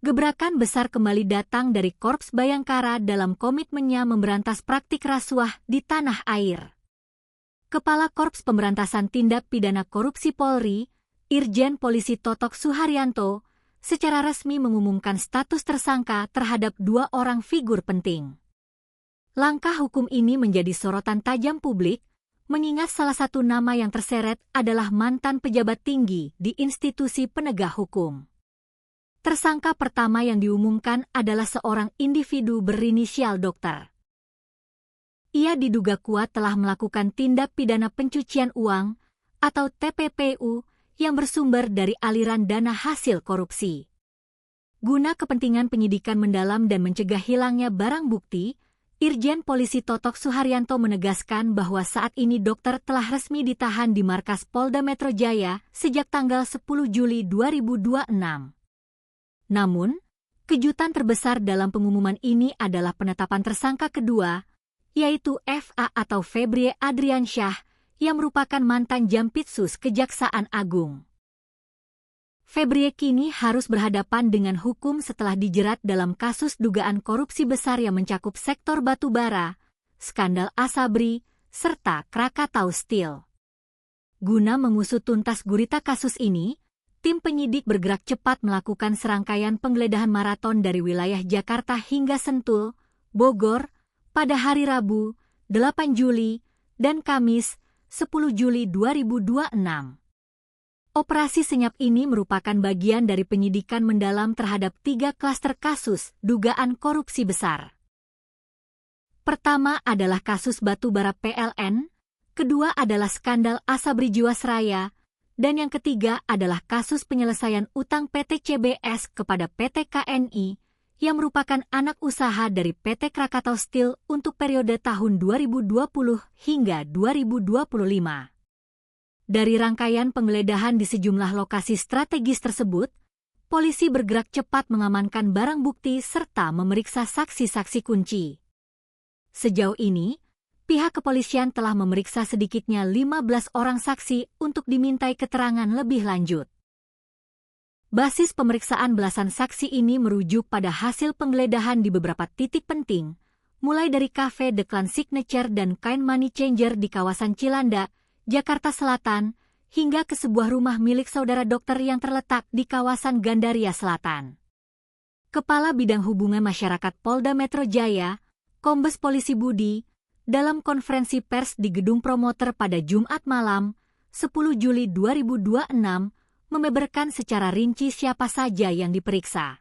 Gebrakan besar kembali datang dari Korps Bayangkara dalam komitmennya memberantas praktik rasuah di tanah air. Kepala Korps Pemberantasan Tindak Pidana Korupsi Polri, Irjen Polisi Totok Suharyanto, secara resmi mengumumkan status tersangka terhadap 2 orang figur penting. Langkah hukum ini menjadi sorotan tajam publik, mengingat salah satu nama yang terseret adalah mantan pejabat tinggi di institusi penegak hukum. Tersangka pertama yang diumumkan adalah seorang individu berinisial Dr. Ia diduga kuat telah melakukan tindak pidana pencucian uang atau TPPU yang bersumber dari aliran dana hasil korupsi. Guna kepentingan penyidikan mendalam dan mencegah hilangnya barang bukti, Irjen Polisi Totok Suharyanto menegaskan bahwa saat ini dokter telah resmi ditahan di markas Polda Metro Jaya sejak tanggal 10 Juli 2026. Namun, kejutan terbesar dalam pengumuman ini adalah penetapan tersangka kedua, yaitu FA atau Febrie Adriansyah, yang merupakan mantan Jampitsus Kejaksaan Agung. Febrie kini harus berhadapan dengan hukum setelah dijerat dalam kasus dugaan korupsi besar yang mencakup sektor batubara, skandal Asabri, serta Krakatau Steel. Guna mengusut tuntas gurita kasus ini, tim penyidik bergerak cepat melakukan serangkaian penggeledahan maraton dari wilayah Jakarta hingga Sentul, Bogor, pada hari Rabu, 8 Juli, dan Kamis, 10 Juli 2026. Operasi senyap ini merupakan bagian dari penyidikan mendalam terhadap 3 klaster kasus dugaan korupsi besar. Pertama adalah kasus batubara PLN, kedua adalah skandal Asabri Jiwasraya, dan yang ketiga adalah kasus penyelesaian utang PT CBS kepada PT KNI yang merupakan anak usaha dari PT Krakatau Steel untuk periode tahun 2020 hingga 2025. Dari rangkaian penggeledahan di sejumlah lokasi strategis tersebut, polisi bergerak cepat mengamankan barang bukti serta memeriksa saksi-saksi kunci. Sejauh ini, pihak kepolisian telah memeriksa sedikitnya 15 orang saksi untuk dimintai keterangan lebih lanjut. Basis pemeriksaan belasan saksi ini merujuk pada hasil penggeledahan di beberapa titik penting, mulai dari Cafe The Clan Signature dan Kain Money Changer di kawasan Cilanda, Jakarta Selatan, hingga ke sebuah rumah milik saudara dokter yang terletak di kawasan Gandaria Selatan. Kepala Bidang Hubungan Masyarakat Polda Metro Jaya, Kombes Polisi Budi, dalam konferensi pers di Gedung Promoter pada Jumat malam, 10 Juli 2026, membeberkan secara rinci siapa saja yang diperiksa.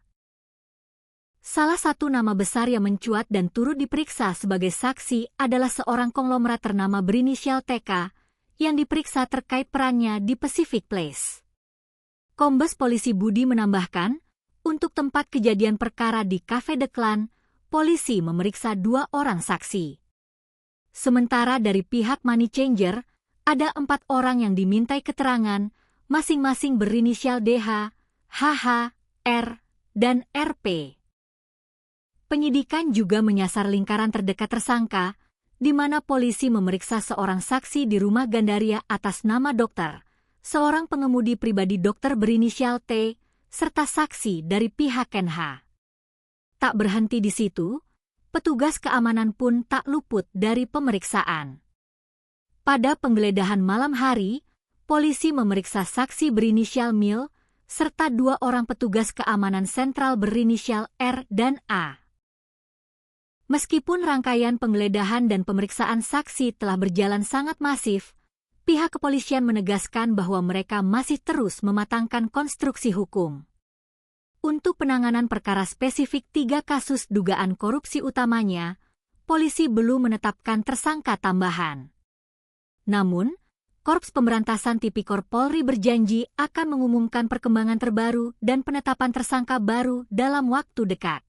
Salah satu nama besar yang mencuat dan turut diperiksa sebagai saksi adalah seorang konglomerat ternama berinisial TK, yang diperiksa terkait perannya di Pacific Place. Kombes Polisi Budi menambahkan, untuk tempat kejadian perkara di Cafe The Clan, polisi memeriksa 2 orang saksi. Sementara dari pihak Money Changer, ada 4 orang yang dimintai keterangan, masing-masing berinisial DH, HH, R, dan RP. Penyidikan juga menyasar lingkaran terdekat tersangka, di mana polisi memeriksa seorang saksi di rumah Gandaria atas nama dokter, seorang pengemudi pribadi dokter berinisial T, serta saksi dari pihak NH. Tak berhenti di situ, petugas keamanan pun tak luput dari pemeriksaan. Pada penggeledahan malam hari, polisi memeriksa saksi berinisial Mil, serta 2 orang petugas keamanan sentral berinisial R dan A. Meskipun rangkaian penggeledahan dan pemeriksaan saksi telah berjalan sangat masif, pihak kepolisian menegaskan bahwa mereka masih terus mematangkan konstruksi hukum. Untuk penanganan perkara spesifik 3 kasus dugaan korupsi utamanya, polisi belum menetapkan tersangka tambahan. Namun, Korps Pemberantasan Tipikor Polri berjanji akan mengumumkan perkembangan terbaru dan penetapan tersangka baru dalam waktu dekat.